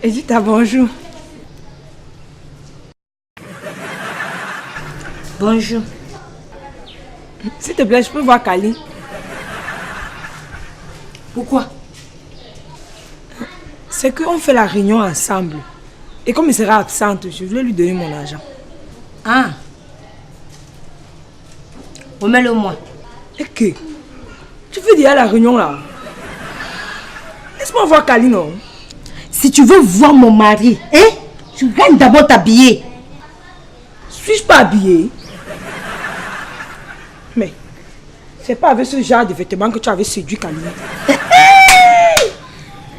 Edita, bonjour. Bonjour. S'il te plaît, je peux voir Kali. Pourquoi? C'est qu'on fait la réunion ensemble. Et comme il sera absente, je voulais lui donner mon argent. Ah. Remets-le moi. Et que? Tu veux dire à la réunion là? Laisse-moi voir Kali, non? Si tu veux voir mon mari, hein, tu gagnes d'abord t'habiller. Suis-je pas habillée? Mais c'est pas avec ce genre de vêtements que tu avais séduit Kali.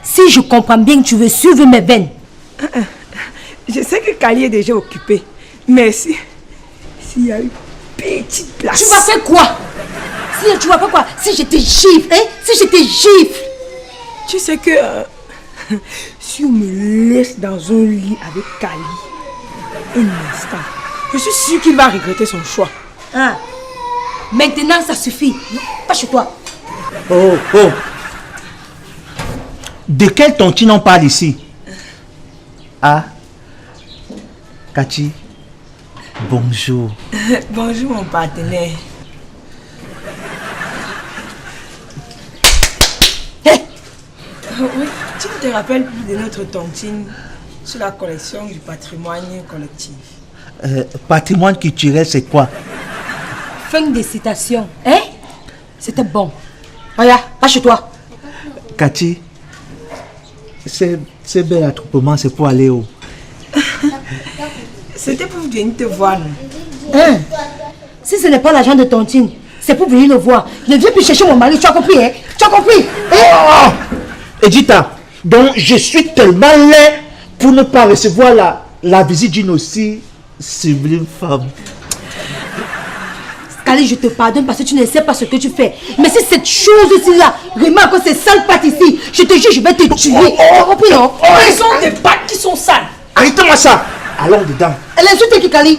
Si je comprends bien que tu veux suivre mes veines. Je sais que Kali est déjà occupée. Mais s'il y a une petite place... Tu vas faire quoi? Si tu vas faire quoi? Si je te gifle, hein? Si je te gifle. Tu sais que... si on me laisse dans un lit avec Kali, un instant, je suis sûre qu'il va regretter son choix. Ah. Maintenant, ça suffit. Pas chez toi. Oh. De quelle tontine on parle ici? Ah, Cathy, bonjour. Bonjour mon partenaire. Hey. Oui, tu ne te rappelles plus de notre tontine sur la collection du patrimoine collectif? Patrimoine culturel, c'est quoi? Fin de citation. Hein? C'était bon. Regarde, pas chez toi. Cathy, c'est bel attroupement, c'est pour aller où? C'était pour venir te voir. Hein? Si ce n'est pas l'agent de tontine, c'est pour venir le voir. Je ne viens plus chercher mon mari, tu as compris, hein? Tu as compris? Oh! Edita, donc je suis tellement laid pour ne pas recevoir la visite d'une aussi sublime femme. Kali, je te pardonne parce que tu ne sais pas ce que tu fais. Mais si cette chose-ci-là remarque que c'est sale patte ici, je te jure, je vais te tuer. Tu as compris, non? Ce sont des pattes qui sont sales. Arrêtez-moi ça. Allons dedans. Elle insulte qui, Kali?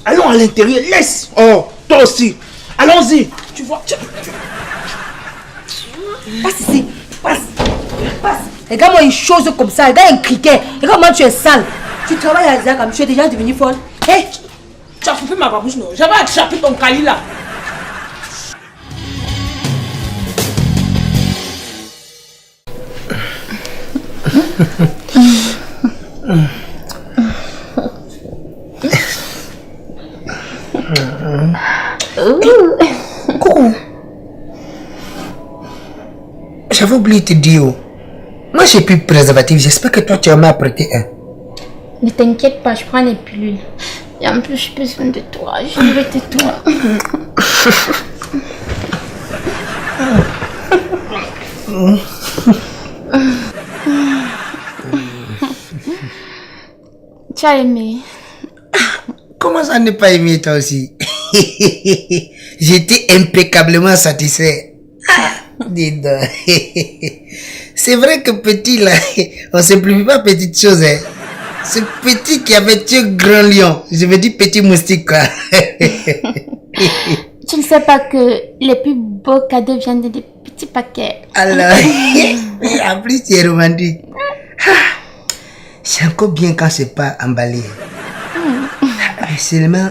Allons à l'intérieur. Laisse. Oh, toi aussi. Allons-y. Tu vois, Passe ici. Passe. Regarde-moi une chose comme ça. Regarde un criquet. Regarde-moi, tu es sale. Tu travailles à Zia comme tu es déjà devenue folle. Hé? tu as coupé ma babouche, non? J'avais attrapé ton Kali là. Coucou. J'avais oublié de te dire. Moi j'ai plus de préservatif. J'espère que toi tu en as apprêté un. Ne t'inquiète pas, je prends les pilules. Et en plus, j'ai besoin de toi. Je veux de toi. Tu as aimé? Comment ça ne pas aimé toi aussi? J'étais impeccablement satisfait. Dis donc. C'est vrai que petit là, on ne simplifie pas petite chose. Hein. Ce petit qui avait tué grand lion, je veux dire petit moustique quoi. Tu ne sais pas que les plus beaux cadeaux viennent des petits paquets. Alors, en plus tu es romantique. C'est encore bien quand c'est pas emballé. Mais seulement,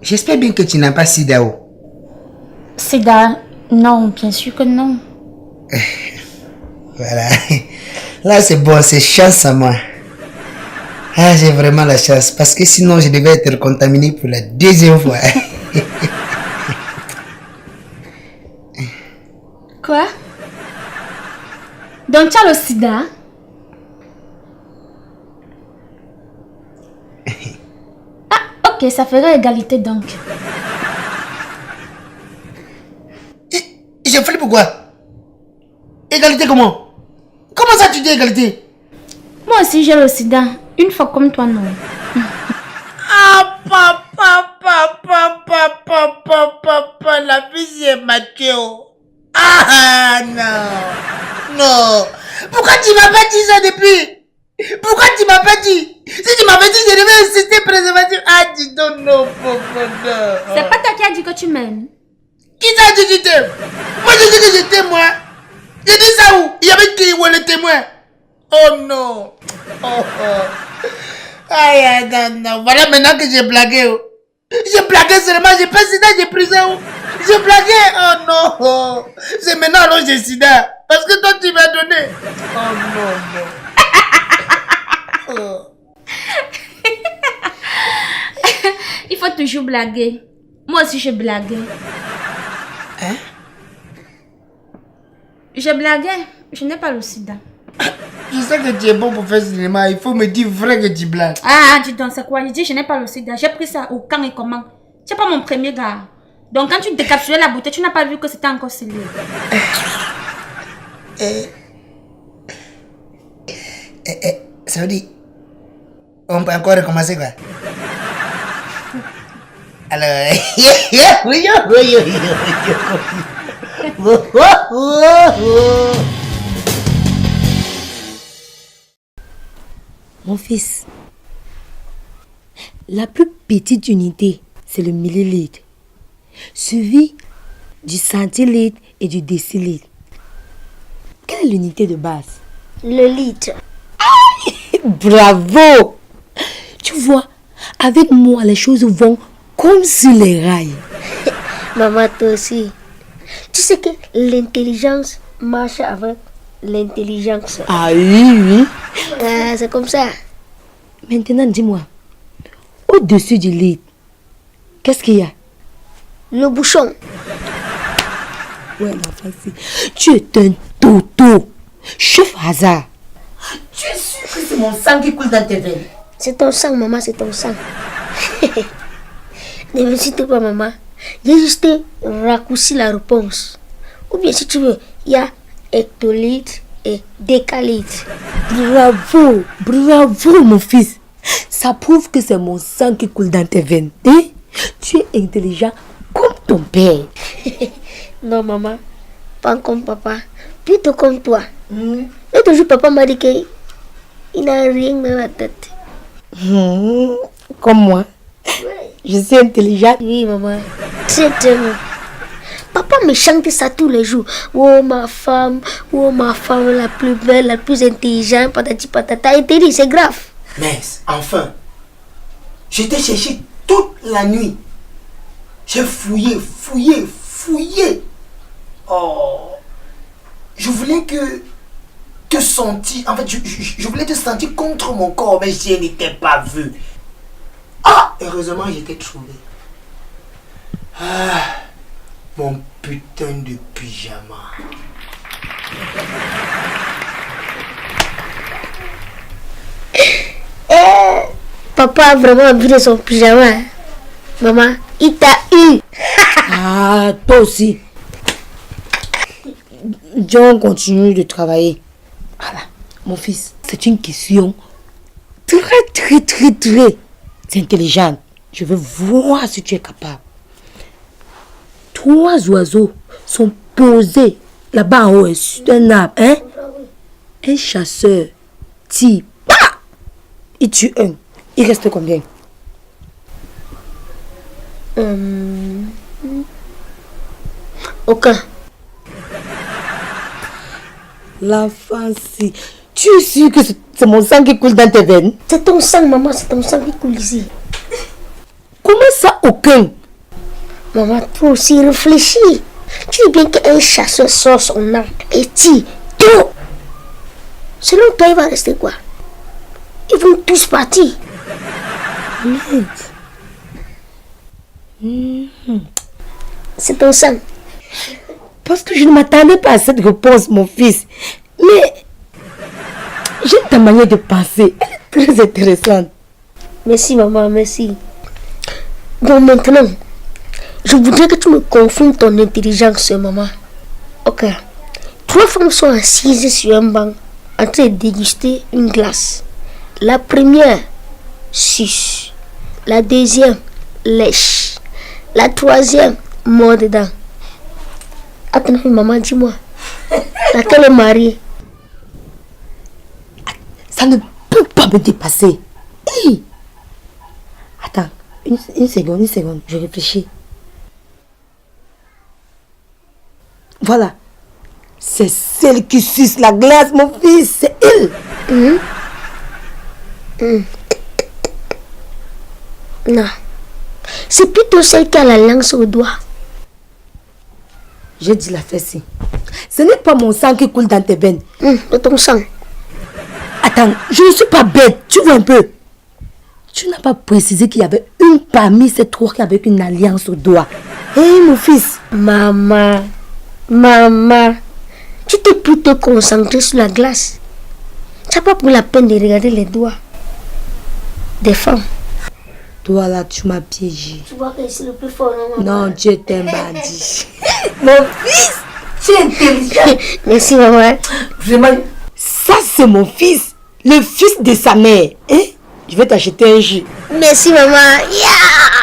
j'espère bien que tu n'as pas sida. Sida? Non, bien sûr que non. Voilà. Là c'est bon, c'est chance à moi. Ah, j'ai vraiment la chance parce que sinon je devais être contaminé pour la deuxième fois. Quoi? Donc tu as le sida? Ah, ok, ça ferait égalité donc. J'ai fait pourquoi? Égalité comment? Comment ça tu dis égalité? Moi aussi j'ai le sida. Une fois comme toi, non. Ah, papa, la fille est Mathieu. Ah, non. Pourquoi tu m'as pas dit ça depuis? Pourquoi tu m'as pas dit? Si tu m'avais dit, je devais insister préservatif. Ah, dis donc, non, papa, non. C'est pas toi qui as dit que tu m'aimes. Qui t'a dit que tu t'aimes? Moi, je dis que je t'aime, moi. Je dis ça Oh non. Oh, oh. Aïe, non. Voilà maintenant que j'ai blagué. Oh. J'ai blagué seulement, j'ai pas sida, j'ai pris ça. Oh. J'ai blagué. Oh non. Oh. C'est maintenant alors j'ai sida. Parce que toi tu m'as donné. Oh non. Oh. Il faut toujours blaguer. Moi aussi, je blaguais. Hein? Je blaguais. Je n'ai pas le sida. Je sais que tu es bon pour faire cinéma. Il faut me dire vrai que tu blagues. Ah, dis donc, c'est quoi? Je dis, je n'ai pas le sida. J'ai pris ça au quand et comment. Tu n'es pas mon premier gars. Donc, quand tu décapsulais la bouteille, tu n'as pas vu que c'était encore scellé. Ça veut dire... On peut encore recommencer quoi? Alors... Mon fils, la plus petite unité, c'est le millilitre, suivi du centilitre et du décilitre. Quelle est l'unité de base? Le litre. Bravo! Tu vois, avec moi, les choses vont comme sur les rails. Maman, toi aussi. Tu sais que l'intelligence marche avec l'intelligence. Ah oui. Ah, c'est comme ça. Maintenant, dis-moi, au-dessus du litre, qu'est-ce qu'il y a? Le bouchon. Ouais, ma facile. Tu es un toto. Chef hasard. Tu es sûr que c'est mon sang qui coule dans tes veines? C'est ton sang, maman, c'est ton sang. Ne me cite pas, maman. J'ai juste raccourci la réponse. Ou bien, si tu veux, il y a hectolitre et décalitre. Bravo, mon fils. Ça prouve que c'est mon sang qui coule dans tes veines. Hein? Tu es intelligent comme ton père. Non, maman, pas comme papa, plutôt comme toi. Et toujours, papa m'a dit qu'il n'a rien dans la tête. Comme moi. Je suis intelligente. Oui, maman. Très bien. Papa me chante ça tous les jours. Oh, ma femme la plus belle, la plus intelligente, patati patata. Et t'es dit, c'est grave. Mais enfin, je t'ai cherché toute la nuit. J'ai fouillé. Oh, je voulais te sentir. En fait, je voulais te sentir contre mon corps, mais je n'étais pas vu. Ah, heureusement, je t'ai trouvé. Ah, mon putain de pyjama. Papa a vraiment envie de son pyjama. Maman, il t'a eu. Ah, toi aussi. John continue de travailler. Voilà, mon fils, c'est une question très intelligente. Je veux voir si tu es capable. 3 oiseaux sont posés là-bas en haut sur un arbre. Hein? Un chasseur tire. Il tue un. Il reste combien? Aucun. L'enfant, si. Tu es sûr que c'est mon sang qui coule dans tes veines? C'est ton sang, maman, c'est ton sang qui coule ici. Comment ça, aucun? Maman, toi aussi réfléchis. Tu dis bien qu'un chasseur sort son arme et tire tout. Selon toi, il va rester quoi? Ils vont tous partir. C'est ton sang. Parce que je ne m'attendais pas à cette réponse, mon fils. Mais j'aime ta manière de penser. Elle est très intéressante. Merci, maman, merci. Bon, maintenant, je voudrais que tu me confirmes ton intelligence, maman. Ok. 3 femmes sont assises sur un banc en train de déguster une glace. La première suce. La deuxième lèche. La troisième mord dedans. Attends, maman, dis-moi. Laquelle est mariée? Ça ne peut pas me dépasser. Hey! Attends, une seconde, je réfléchis. Voilà. C'est celle qui suce la glace, mon fils, c'est elle. Non. C'est plutôt celle qui a la langue sur le doigt. J'ai dit la fessée. Ce n'est pas mon sang qui coule dans tes veines. De ton sang. Attends, je ne suis pas bête. Tu vois un peu. Tu n'as pas précisé qu'il y avait une parmi ces trois qui avait une alliance au doigt. Hé, mon fils. Maman. Tu t'es plutôt concentré sur la glace. Tu n'as pas pris la peine de regarder les doigts des femmes. Toi là, tu m'as piégé. Tu vois que c'est le plus fort, non? Non, Dieu t'aime, bandit. Mon fils, tu es intelligent. Merci, maman. Vraiment, ça c'est mon fils. Le fils de sa mère. Hein? Je vais t'acheter un jus. Merci, maman. Yeah!